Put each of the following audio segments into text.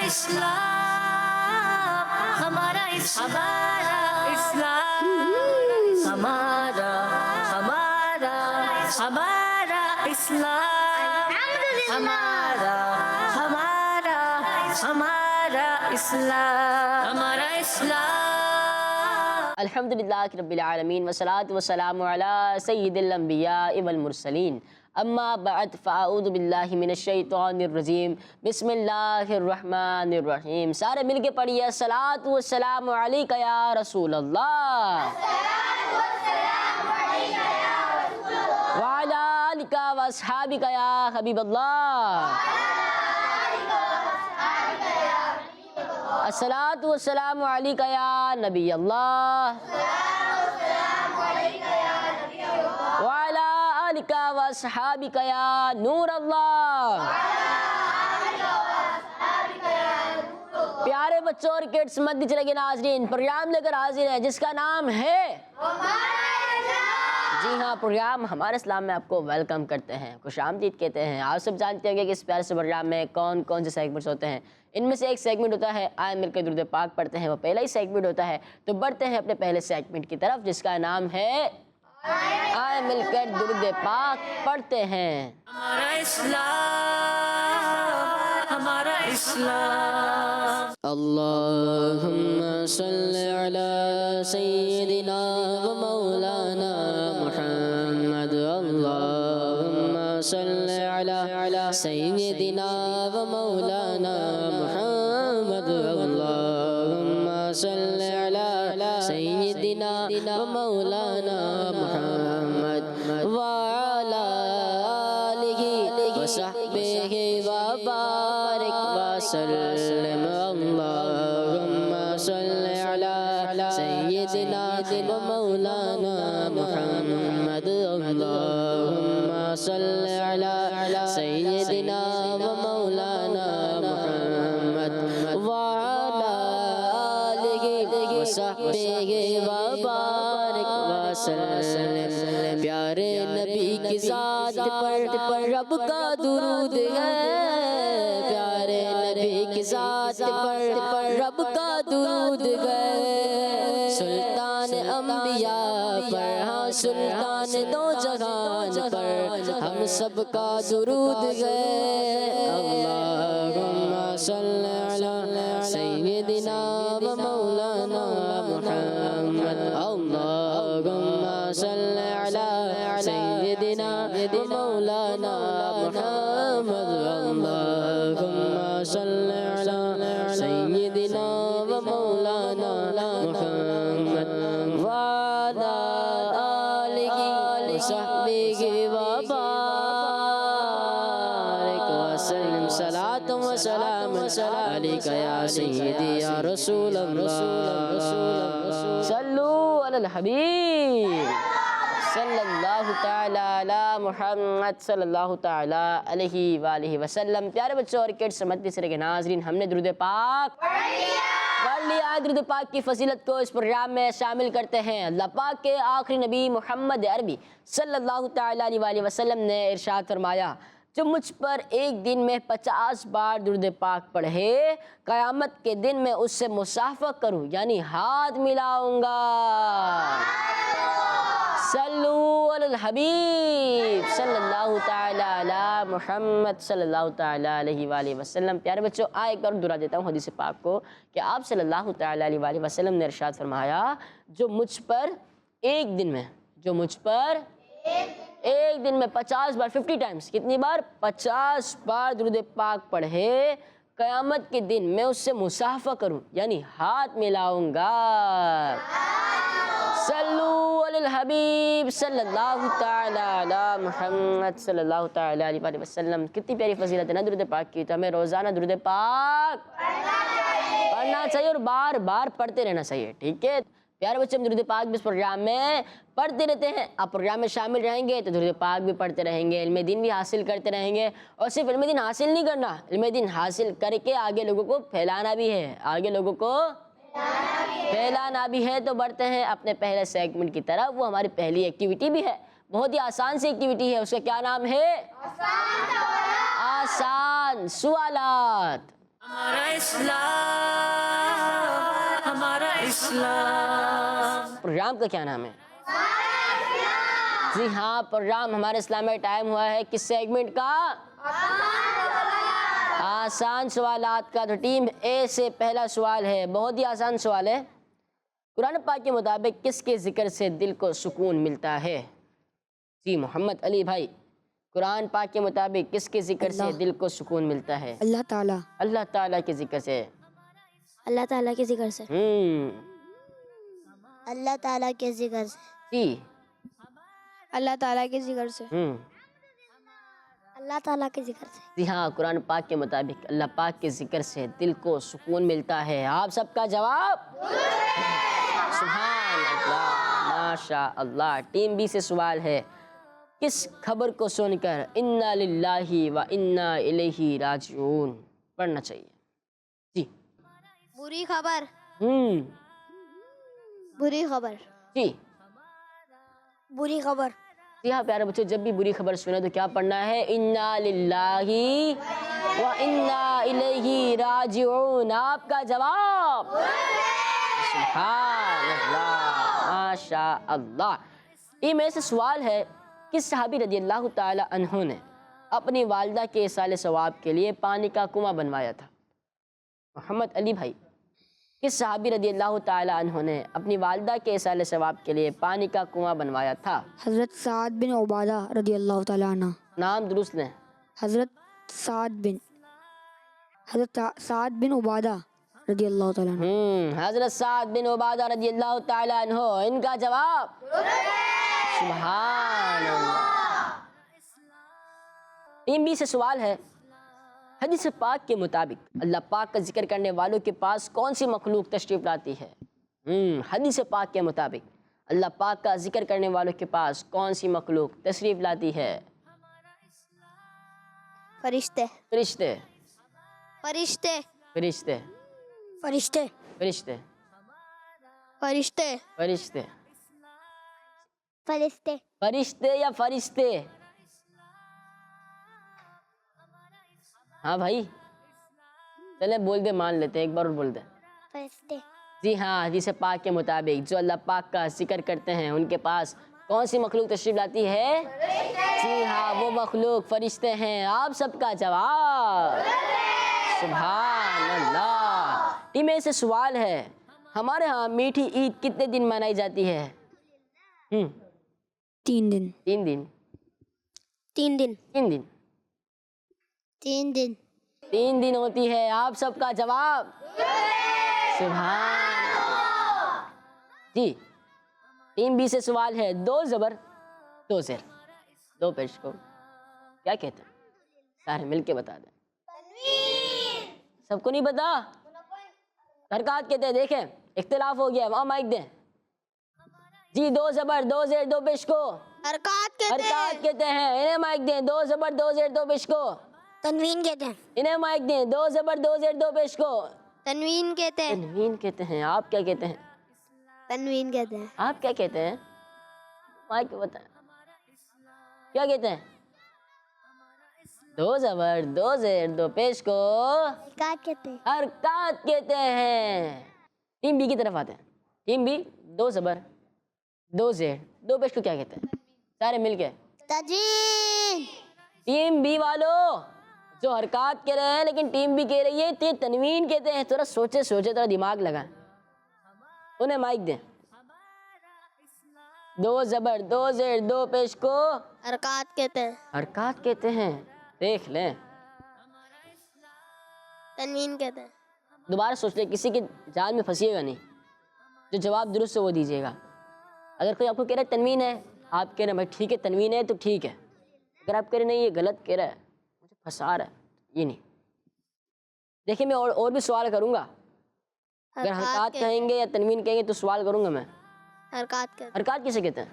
اسلام ہمارا اسلام ہمارا اسلام ہمارا اسلام۔ الحمدللہ رب العالمین والصلاة والسلام علی سید الانبیاء والمرسلین، اما بعد فاعوذ باللہ من الشیطان الرجیم، بسم اللہ الرحمن الرحیم۔ سارے مل کے پڑھیے الصلاۃ والسلام علیک یا رسول اللہ، وعلی آلک واصحابک یا حبیب اللہ، الصلاۃ والسلام علیک یا نبی اللہ، وعلی آلک واصحابک یا نور اللہ۔ پیارے بچوں اور کڈس، مدنی چلے گے ناظرین، پروگرام لے کر حاضر ہیں جس کا نام ہے، جی ہاں، پروگرام ہمارے اسلام میں آپ کو ویلکم کرتے ہیں، خوش آمدید کہتے ہیں۔ آپ سب جانتے ہیں کہ اس پیارے سے پروگرام میں کون کون سے سیگمنٹس ہوتے ہیں۔ ان میں سے ایک سیگمنٹ ہوتا ہے آئے مل کر درود پاک پڑھتے ہیں، وہ پہلا ہی سیگمنٹ ہوتا ہے۔ تو بڑھتے ہیں اپنے پہلے سیگمنٹ کی طرف جس کا نام ہے آئے مل کر درود پاک پڑھتے ہیں۔ ہمارا اسلام اللہم صلی علی سیدنا و مولانا محمد، اللہم صلی علی سیدنا و مولانا محمد، اللہم صلی علی سیدنا و مولانا محمد، وعلی آلہ وصحبہ وبارک وسلم، اللہم صلی علی سیدنا و مولانا محمد، اللہم صلی علی سیدنا و مولانا محمد، وعلی آلہ وصحبہ وبارک وسلم۔ پیارے نبی کی ذات پر رب کا درود ہے، پیارے نبی کی ذات پر رب کا درود ہے، سلطان انبیاء پر، ہاں سلطان دو جہان پر ہم سب کا درود ہے۔ اللہم صلی علی سیدنا و مولانا محمد، اللہم صلی علی سیدنا و مولانا محمد، اللہم صلی علی سیدنا و مولانا محمد، وعلی آلہ وصحبہ وبارک وسلم۔ صلاۃ و سلام علیک یا سیدی یا رسول اللہ، صلو علی الحبیب صلی اللہ تعالی علی محمد صلی اللہ تعالی علیہ وآلہ وسلم۔ پیارے بچوں اور کڈس، مدنی چلے گے ناظرین، ہم نے درود پاک پڑھ لیا۔ درود پاک کی فضیلت کو اس پروگرام میں شامل کرتے ہیں۔ اللہ پاک کے آخری نبی محمد عربی صلی اللہ تعالی علیہ وآلہ وسلم نے ارشاد فرمایا، جو مجھ پر ایک دن میں 50 بار درود پاک پڑھے، قیامت کے دن میں اس سے مصافحہ کروں، یعنی ہاتھ ملاؤں گا۔ صلو علی الحبیب صلی اللہ تعالی علی محمد صلی اللہ تعالی علیہ وآلہ وسلم۔ پیارے بچوں، آئے ایک بار دہرا دیتا ہوں حدیث پاک کو کہ آپ صلی اللہ تعالی علیہ وآلہ وسلم نے ارشاد فرمایا، جو مجھ پر ایک دن میں 50 بار، 50 ٹائمز، کتنی بار؟ 50 بار درود پاک پڑھے، قیامت کے دن میں اس سے مصافحہ کروں، یعنی ہاتھ ملاؤں گا۔ صلو علی الحبیب صلی اللہ تعالی علی محمد صلی اللہ تعالی علیہ وآلہ وسلم۔ کتنی پیاری فضیلت ہے نا درود پاک کی، تو ہمیں روزانہ درود پاک پڑھنا چاہیے اور بار بار پڑھتے رہنا چاہیے، ٹھیک ہے؟ پیارے بچے، ہم درود پاک بھی اس پروگرام میں پڑھتے رہتے ہیں۔ آپ پروگرام میں شامل رہیں گے تو درود پاک بھی پڑھتے رہیں گے، علم دین بھی حاصل کرتے رہیں گے، اور صرف علم دین حاصل نہیں کرنا، علم دین حاصل کر کے آگے لوگوں کو پھیلانا بھی ہے، آگے لوگوں کو پھیلانا بھی ہے۔ تو بڑھتے ہیں اپنے پہلے سیگمنٹ کی طرف، وہ ہماری پہلی ایکٹیویٹی بھی ہے، بہت ہی آسان سی ایکٹیویٹی ہے، اس کا کیا نام ہے؟ آسان سوالات۔ ہمارا اسلام ہمارا اسلام. پروگرام کا کیا نام ہے؟ جی ہاں، پروگرام ہمارے اسلام میں ٹائم ہوا ہے کس سیگمنٹ کا؟ آسان سوالات کا. تو ٹیم اے سے پہلا سوال ہے، بہت ہی آسان سوال ہے. قرآن پاک کے مطابق کس کے ذکر سے دل کو سکون ملتا ہے؟ جی محمد علی بھائی، قرآن پاک کے مطابق کس کے ذکر سے دل کو سکون ملتا ہے؟ اللہ تعالیٰ. اللہ تعالیٰ کے ذکر سے. اللہ تعالیٰ کے ذکر سے. اللہ تعالیٰ کے ذکر سے. جی. اللہ تعالیٰ کے ذکر سے. اللہ تعالیٰ کے ذکر سے. جی ہاں، قرآن پاک کے مطابق اللہ پاک کے ذکر سے دل کو سکون ملتا ہے. آپ سب کا جواب سبحان اللہ، ماشاء اللہ. ٹیم بی سے سوال ہے، کس خبر کو سن کر انا للہ و انا الیہ راجعون پڑھنا چاہیے؟ جی. بری خبر. ہوں. بری خبر. جی. بری خبر. جی ہاں پیارے بچوں، جب بھی بری خبر سنیں تو کیا پڑھنا ہے؟ انا للہ و انا الیہ راجعون. آپ کا جواب سبحان اللہ، ماشاء اللہ. یہ میرے سے سوال ہے، کس صحابی رضی اللہ تعالی عنہ نے اپنی والدہ کے ایصال ثواب کے لیے پانی کا کنواں بنوایا تھا؟ محمد علی بھائی، کس صحابی رضی اللہ تعالی عنہ نے اپنی والدہ کے ایصال ثواب کے لیے پانی کا کنواں بنوایا تھا؟ حضرت سعد بن عبادہ رضی اللہ تعالیٰ عنہ. نام درست لیں. حضرت سعد بن عبادہ رضی اللہ تعالیٰ عنہ. حضرت سعد بن عبادہ رضی اللہ تعالی عنہ. ان کا جواب سبحان اللہ. ٹیم بی سے سوال ہے، حدیث پاک کے مطابق اللہ پاک کا ذکر کرنے والوں کے پاس کون سی مخلوق تشریف لاتی ہے؟ حدیث پاک کے مطابق اللہ پاک کا ذکر کرنے والوں کے پاس کون سی مخلوق تشریف لاتی ہے؟ فرشتے. فرشتے. فرشتے. فرشتے. فرشتے. فرشتے. فرشتے. فرشتے. فرشتے. فرشتے یا فرشتے؟ ہاں بھائی چلیں بول دے، مان لیتے ہیں، ایک بار اور بول دیں. فرشتے. جی ہاں، حدیث پاک کے مطابق جو اللہ پاک کا ذکر کرتے ہیں ان کے پاس کون سی مخلوق تشریف لاتی ہے؟ جی ہاں، وہ مخلوق فرشتے ہیں. آپ سب کا جواب سبحان اللہ. ٹیم اے سے سوال ہے، ہمارے ہاں میٹھی عید کتنے دن منائی جاتی ہے؟ 3 دن. 3 دن. 3 دن. 3 دن. 3 دن. 3 دن ہوتی ہے. آپ سب کا جواب سبحان. جی. ٹیم بی سے سوال ہے، 2 زبر 2 زیر 2 پیش کو کیا کہتے ہیں؟ سارے مل کے بتا دیں. سب کو نہیں پتا؟ حرکات کہتے ہیں. دیکھیں اختلاف ہو گیا، وہاں مائک دیں. جی 2 زبر 2 زیر 2 پیش کو حرکات کہتے ہیں. حرکات کہتے ہیں. انہیں مائک دیں. 2 زبر 2 زیر 2 پیش کو تنوین کہتے ہیں. انہیں مائک دیں. 2 زبر 2 زیر 2 پیش کو تنوین کہتے ہیں. تنوین کہتے ہیں. آپ کیا کہتے ہیں؟ تنوین کہتے ہیں. آپ کیا کہتے ہیں؟ مائک پہ بتائیں کیا کہتے ہیں؟ 2 زبر 2 زیر 2 پیش کو حرکات کہتے ہیں. حرکات کہتے ہیں. ٹیم بی کی طرف آتے ہیں. ٹیم بی 2 زبر 2 زیر 2 پیش کو کیا کہتے ہیں؟ سارے مل کے تجوید. ٹیم بی والو جو حرکات کہہ رہے ہیں لیکن ٹیم بی کہہ رہی ہے تنوین کہتے ہیں. تھوڑا سوچے تھوڑا دماغ لگائیں. انہیں مائک دیں. 2 زبر 2 زیر 2 پیش کو حرکات کہتے ہیں. حرکات کہتے ہیں. دیکھ لیں. تنوین کہتے ہیں. دوبارہ سوچ لیں، کسی کے جال میں پھنسیے گا نہیں. جو جواب درست ہے وہ دیجیے گا. اگر کوئی آپ کو کہہ رہا ہے تنوین ہے، آپ کہہ رہے ہیں بھائی ٹھیک ہے تنوین ہے تو ٹھیک ہے. اگر آپ کہہ رہے نہیں یہ غلط کہہ رہا ہے، مجھے پھنسا رہا ہے، یہ نہیں. دیکھیں میں اور بھی سوال کروں گا. اگر حرکات کہیں گے یا تنوین کہیں گے تو سوال کروں گا میں. حرکات کہتے ہیں. حرکات کسے کہتے ہیں؟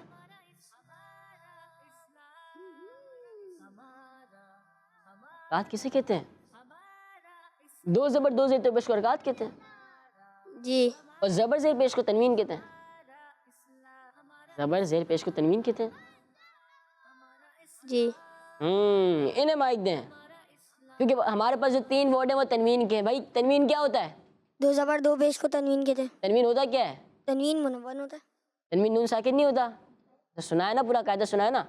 حرکات کسے کہتے ہیں؟ 2 زبر 2 زیر 2 پیش کو حرکات کہتے ہیں. جی. اور زبر زیر پیش کو تنوین کہتے ہیں. زبر زیر پیش کو تنوین کہتے ہیں. جی. انہیں مائک دیں. کیونکہ ہمارے پاس جو 3 ورڈ ہیں وہ تنوین کے ہیں. بھائی تنوین کیا ہوتا ہے؟ 2 زبر 2 پیش کو تنوین کہتے ہیں. تنوین ہوتا کیا ہے؟ تنوین منون ہوتا ہے. تنوین نون ساکن نہیں ہوتا. تو سنا ہے نا، پورا قاعدہ سنا ہے نا.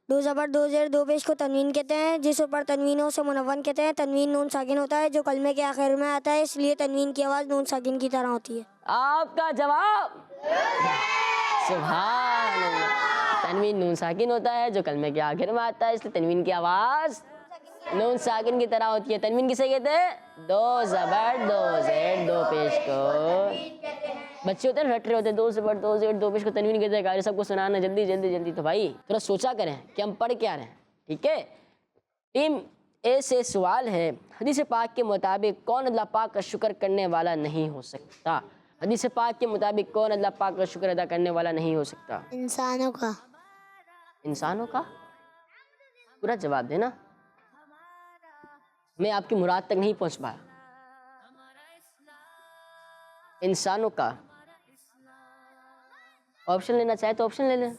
2 زبر 2 زیر 2 پیش کو تنوین کہتے ہیں. جس اوپر تنوین ہو اسے منون کہتے ہیں. تنوین نون ساکن ہوتا ہے جو کلمے کے آخر میں آتا ہے، اس لیے تنوین کی آواز نون ساکن کی طرح ہوتی ہے. آپ کا جواب سبحان اللہ. تنوین نون ساکن ہوتا ہے جو کلمے کے آخر میں آتا ہے، اس لیے تنوین کی آواز نون ساکن کی طرح ہوتی ہے. تنوین کسے کہتے ہیں؟ 2 زبر 2 زیر 2 پیش کو. بچے ہوتے ہیں رٹ رہے ہوتے ہیں 2 زبر 2 زیر 2 پیش کو تنوین کہتے ہیں. قاری سب کو سنانا جلدی جلدی جلدی. تو بھائی تھوڑا سوچا کریں کہ ہم پڑھ کیا رہے ہیں. ٹھیک ہے. ٹیم اے سے سوال ہے، حدیث پاک کے مطابق کون اللہ پاک کا شکر کرنے والا نہیں ہو سکتا؟ حدیث پاک کے مطابق کون اللہ پاک کا شکر ادا کرنے والا نہیں ہو سکتا؟ انسانوں کا. انسانوں کا؟ پورا جواب دینا. میں آپ کی مراد تک نہیں پہنچ پایا. انسانوں کا آپشن لینا چاہے تو آپشن لے لیں.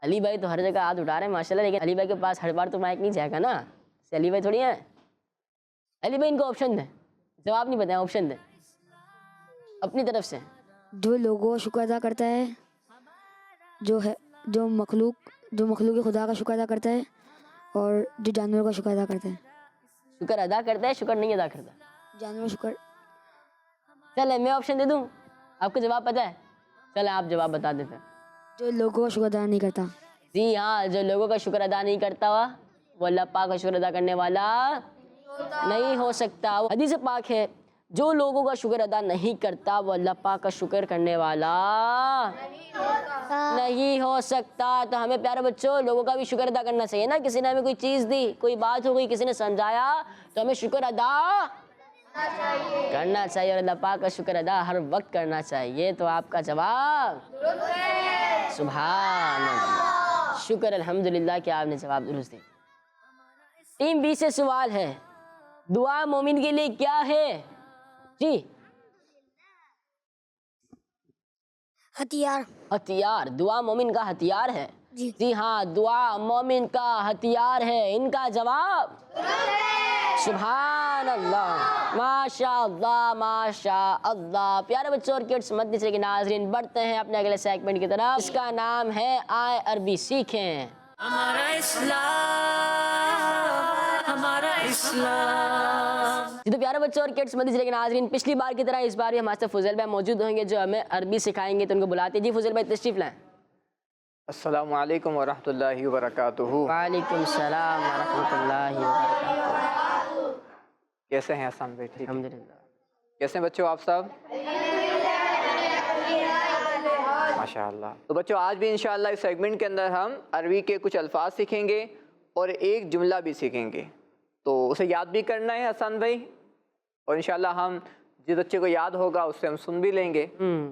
علی بھائی تو ہر جگہ ہاتھ اٹھا رہے ہیں ماشاءاللہ، لیکن علی بھائی کے پاس ہر بار تو مائک نہیں جائے گا نا. علی بھائی تھوڑی ہیں. علی بھائی ان کو آپشن دیں. جواب نہیں بتائیں، آپشن دیں اپنی طرف سے. جو لوگوں کا شکر ادا کرتا ہے، جو مخلوق خدا کا شکر ادا کرتا ہے، اور جو جانوروں کا شکر ادا کرتا ہے. شکر ادا کرتا ہے، شکر نہیں ادا کرتا. جانور شکر. چلے میں آپشن دے دوں، آپ کو جواب پتہ ہے؟ چلے آپ جواب بتا دیتے ہیں. جو لوگوں کا شکر ادا نہیں کرتا. جی ہاں، جو لوگوں کا شکر ادا نہیں کرتا وہ اللہ پاک کا شکر ادا کرنے والا نہیں ہو سکتا. حدیث پاک ہے جو لوگوں کا شکر ادا نہیں کرتا وہ اللہ پاک کا شکر کرنے والا نہیں ہو سکتا. تو ہمیں پیارے بچوں لوگوں کا بھی شکر ادا کرنا چاہیے نا. کسی نے ہمیں کوئی چیز دی، کوئی بات ہو گئی، کسی نے سمجھایا تو ہمیں شکر ادا کرنا چاہیے، اور اللہ پاک کا شکر ادا ہر وقت کرنا چاہیے. تو آپ کا جواب سبحان اللہ. شکر الحمدللہ کہ آپ نے جواب درست دیا. ٹیم بی سے سوال ہے، دعا مومن کے لیے کیا ہے؟ جی ہتھیار. ہتھیار. دعا مومن کا ہتھیار ہے. جی. جی ہاں، دعا مومن کا ہتھیار ہے. ان کا جواب سبحان اللہ. ماشاء اللہ ماشاء اللہ. پیارے بچوں اور کڈس مدرسے کے ناظرین، بڑھتے ہیں اپنے اگلے سیگمنٹ کی طرف. اس کا نام ہے آئے عربی سیکھیں. ہمارا اسلام، ہمارا اسلام. جی تو پیارے بچوں اور کڈس مدرسے کے ناظرین، پچھلی بار کی طرح اس بار بھی ہمارے ساتھ فضیل بھائی موجود ہوں گے جو ہمیں عربی سکھائیں گے. تو ان کو بلاتے ہیں. جی فضیل بھائی تشریف لائیں. السلام علیکم ورحمۃ اللہ وبرکاتہ. وعلیکم السلام ورحمۃ اللہ وبرکاتہ. کیسے ہیں حسن بھائی؟ ٹھیک. الحمدللہ. کیسے ہیں بچوں آپ سب؟ ماشاء اللہ. تو بچوں آج بھی انشاءاللہ اس سیگمنٹ کے اندر ہم عربی کے کچھ الفاظ سیکھیں گے اور ایک جملہ بھی سیکھیں گے. تو اسے یاد بھی کرنا ہے حسن بھائی، اور انشاءاللہ ہم جس بچے کو یاد ہوگا اس سے ہم سن بھی لیں گے.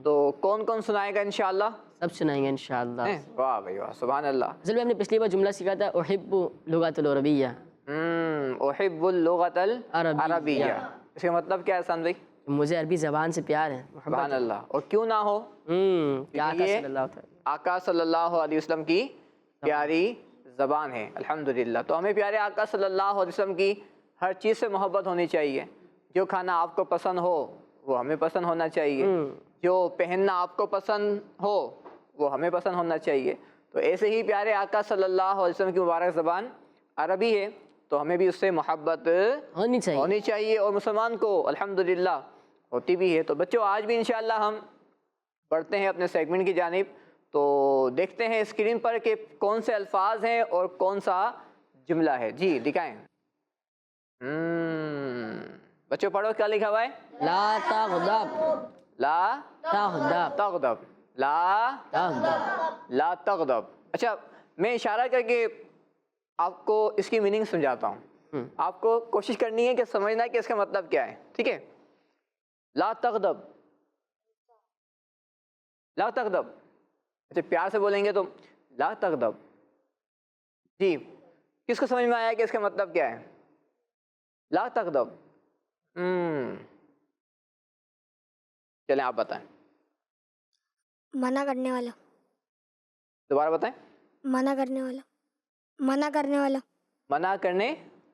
تو کون کون سنائے گا انشاءاللہ؟ سب سنائیں گے انشاءاللہ. واہ بھائی واہ، سبحان اللہ. اصل میں ہم نے پچھلی بار جملہ سیکھا تھا احب لغت العربیہ. احب اللغۃ العربیہ. اس کا مطلب کیا ہے حسن بھائی؟ مجھے عربی زبان سے پیار ہے، سبحان اللہ. اور کیوں نہ ہو، آقا صلی اللہ علیہ وسلم کی پیاری زبان ہے الحمدللہ. تو ہمیں پیارے آقا صلی اللہ علیہ وسلم کی ہر چیز سے محبت ہونی چاہیے. جو کھانا آپ کو پسند ہو وہ ہمیں پسند ہونا چاہیے. جو پہننا آپ کو پسند ہو وہ ہمیں پسند ہونا چاہیے. تو ایسے ہی پیارے آقا صلی اللہ علیہ وسلم کی مبارک زبان عربی ہے، تو ہمیں بھی اس سے محبت ہونی چاہیے، اور مسلمان کو الحمدللہ ہوتی بھی ہے. تو بچوں آج بھی انشاءاللہ ہم بڑھتے ہیں اپنے سیگمنٹ کی جانب. تو دیکھتے ہیں اسکرین پر کہ کون سے الفاظ ہیں اور کون سا جملہ ہے. جی دکھائیں. بچوں پڑھو کیا لکھا ہوا ہے. لا تغضب. لا تغضب. لا تغضب. اچھا میں اشارہ کر کے آپ کو اس کی میننگ سمجھاتا ہوں. آپ کو کوشش کرنی ہے کہ سمجھنا ہے کہ اس کا مطلب کیا ہے. ٹھیک ہے. لا تغضب. لا تغضب. اچھا پیار سے بولیں گے تو لا تغضب. جی کس کو سمجھ میں آیا کہ اس کا مطلب کیا ہے؟ لا تغضب. چلیں آپ بتائیں. منع کرنے والا. دوبارہ بتائیں. منع کرنے والا. منع کرنے والا. منع کرنے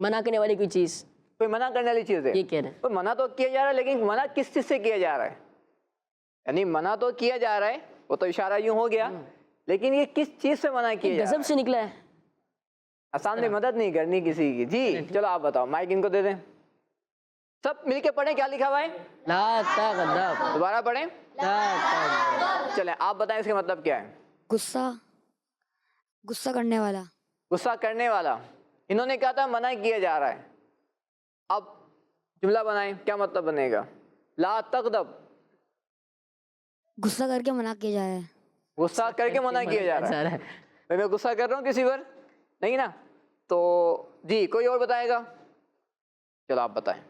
منع کرنے والی کوئی چیز کوئی منع کرنے والی چیز ہے؟ یہ کہہ رہے ہیں. کوئی منع تو کیا جا رہا ہے، لیکن منع کس چیز سے کیا جا رہا ہے؟ یعنی منع تو کیا جا رہا ہے، وہ تو اشارہ یوں ہو گیا، لیکن یہ کس چیز سے منع کیا جا رہا غضب ہے؟ سے نکلا ہے. آسان میں مدد نہیں کرنی کسی کی. جی چلو آپ بتاؤ، مائک ان کو دے دیں. سب مل کے پڑھیں، کیا لکھا ہوا ہے؟ لا تغضب. دوبارہ پڑھیں. لا تغضب. چلیں آپ بتائیں اس کا مطلب کیا ہے؟ غصہ کرنے والا. غصہ کرنے والا. انہوں نے کہا تھا منع کیا جا رہا ہے. اب جملہ بنائیں، کیا مطلب بنے گا؟ لا تغضب، غصہ کر کے منع کیا جا رہا ہے. غصہ کر کے منع کیا جا رہا ہے. میں غصہ کر رہا ہوں کسی پر؟ نہیں نا. تو جی کوئی اور بتائے گا؟ چلو آپ بتائیں.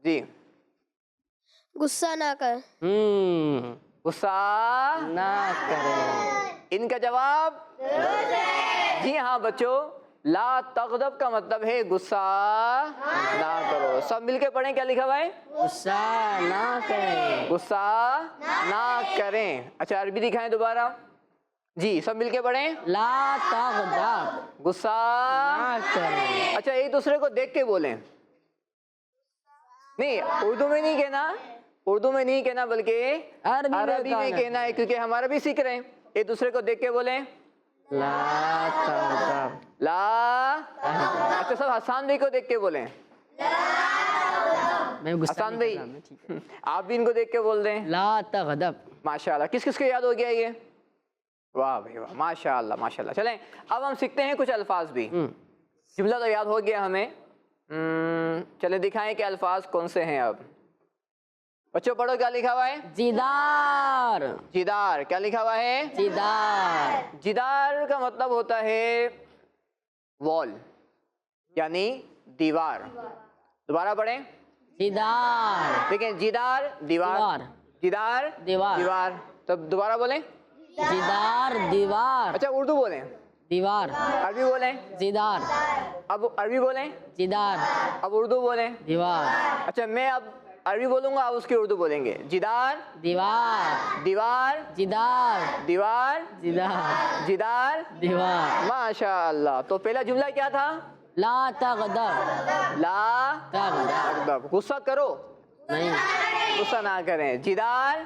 جی غصہ نہ کر. غصہ نہ کریں. ان کا جواب جی ہاں بچوں، لا تغضب کا مطلب ہے غصہ نہ کرو. سب مل کے پڑھیں، کیا لکھا ہوا ہے؟ غصہ نہ کریں. غصہ نہ کریں. اچھا عربی دکھائیں دوبارہ. جی سب مل کے پڑھیں. لا تغضب. غصہ نہ کریں. اچھا ایک دوسرے کو دیکھ کے بولیں. نہیں اردو میں نہیں کہنا، اردو میں نہیں کہنا بلکہ عربی میں کہنا ہے، کیونکہ ہمارا بھی سیکھ رہے ہیں. ایک دوسرے کو دیکھ کے بولیں. لا تغضب. لا اچھا سب حسان بھائی کو دیکھ کے بولیں. میں غصہ حسان نہیں بھائی کر رہا میں ٹھیک ہے. آپ بھی ان کو دیکھ کے بول دیں. لا تغضب. ماشاء اللہ. کس کس کو یاد ہو گیا یہ؟ واہ بھائی واہ، ماشاء اللہ ماشاء اللہ. چلیں اب ہم سیکھتے ہیں کچھ الفاظ بھی. جملہ تو یاد ہو گیا ہمیں. چلیں دکھائیں کہ الفاظ کون سے ہیں. اب بچوں پڑھو، کیا لکھا ہوا ہے؟ جدار. جدار. کیا لکھا ہوا ہے؟ جدار. جدار کا مطلب ہوتا ہے وال، یعنی دیوار. دوبارہ پڑھیں. جدار. دیکھیں جدار دیوار، جدار دیوار. دیوار. تب دوبارہ بولیں. جدار دیوار. اچھا اردو بولیں. دیوار. عربی بولیں. جدار. اب عربی بولیں. جدار. اب اردو بولیں. دیوار. اچھا میں اب عربی بولوں گا، آپ اس کی اردو بولیں گے. جدار دیوار. دیوار جدار. دیوار جدار. جدار. دیوار. ماشاء اللہ. تو پہلا جملہ کیا تھا؟ لا تغضب. لا تغضب. غصہ کرو نہیں. غصہ نہ کریں. جدار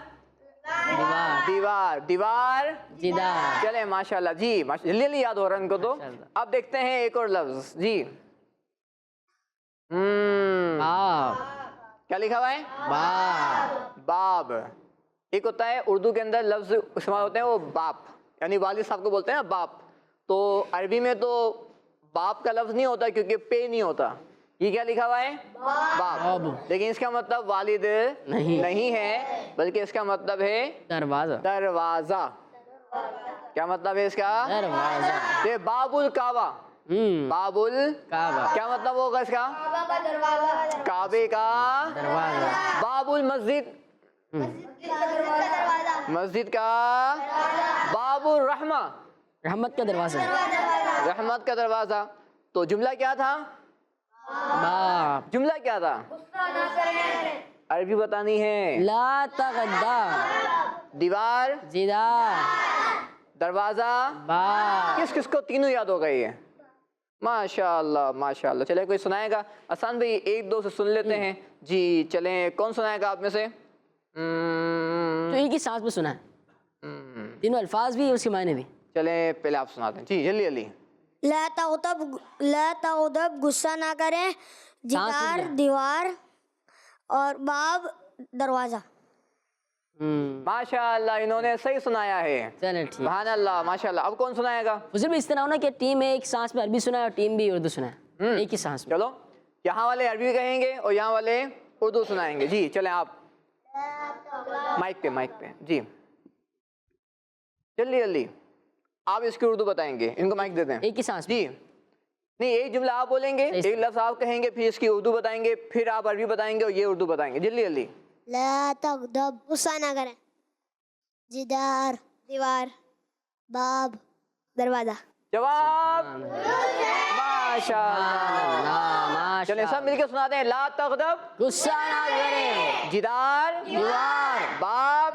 دیوار. دیوار دیوار. جدار. چلیں ماشاء اللہ. جی جلدی جلدی یاد ہو رہا ہے ان کو. تو اب دیکھتے ہیں ایک اور لفظ. جی باب. کیا لکھا ہوا ہے؟ باب. باب. ایک ہوتا ہے اردو کے اندر لفظ استعمال ہوتے ہیں وہ باپ، یعنی والد صاحب کو بولتے ہیں نا باپ. تو عربی میں تو باپ کا لفظ نہیں ہوتا کیونکہ پے نہیں ہوتا. یہ کیا لکھا ہوا ہے؟ باپ. لیکن اس کا مطلب والد نہیں ہے، بلکہ اس کا مطلب ہے دروازہ. دروازہ. کیا مطلب ہے اس کا؟ دروازہ. یہ باب الکعبہ. باب کعبہ. کیا مطلب ہوگا اس کا؟ کعبے کا دروازہ. باب المسجد. مسجد کا باب الرحمہ. رحمت کا دروازہ. رحمت کا دروازہ. تو جملہ کیا تھا؟ باب. جملہ کیا تھا؟ عربی بتانی ہے. لا تغضب. دیوار جدار. دروازہ. باب. کس کس کو تینوں یاد ہو گئی ہے؟ ماشاء اللہ ماشاء اللہ. چلے کوئی سنائے گا؟ آسان بھائی ایک دو سے سن لیتے ہیں. جی چلیں کون سنائے گا آپ میں سے؟ تو ایک ہی سانس میں سنا ہے، تینوں الفاظ بھی اس کے معنی بھی. چلیں پہلے آپ سناتے ہیں. جی جلدی جلدی. لا تغضب غصہ نہ کریں. جدار دیوار اور باب دروازہ. ماشاء اللہ انہوں نے صحیح سنایا ہے. چلیں ٹھیک. سبحان اللہ ماشاء اللہ. اب کون سنائے گا؟ اس بھی اس طرح ہونا کہ ٹیم میں ایک سانس میں عربی سنا ہے اور ٹیم بھی اردو سنا ہے، ایک ہی سانس میں. چلو یہاں والے عربی کہیں گے اور یہاں والے اردو سنائیں گے. جی چلیں آپ مائک پہ. جی جلدی جلدی. آپ اس کی اردو بتائیں گے، ان کو مائک دے دیں. ایک ہی سانس میں. جی نہیں ایک جملہ آپ بولیں گے، ایک لفظ آپ کہیں گے، پھر اس کی اردو بتائیں گے، پھر آپ عربی بتائیں گے اور یہ اردو بتائیں گے. جلدی جلدی. لا تغضب. غصہ نہ کریں. جدار دیوار باب دروازہ. جواب ماشاء اللہ. چلیں سب مل کے سناتے ہیں. لا تغضب. غصہ نہ کریں. جدار دیوار. باب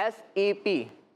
SEP,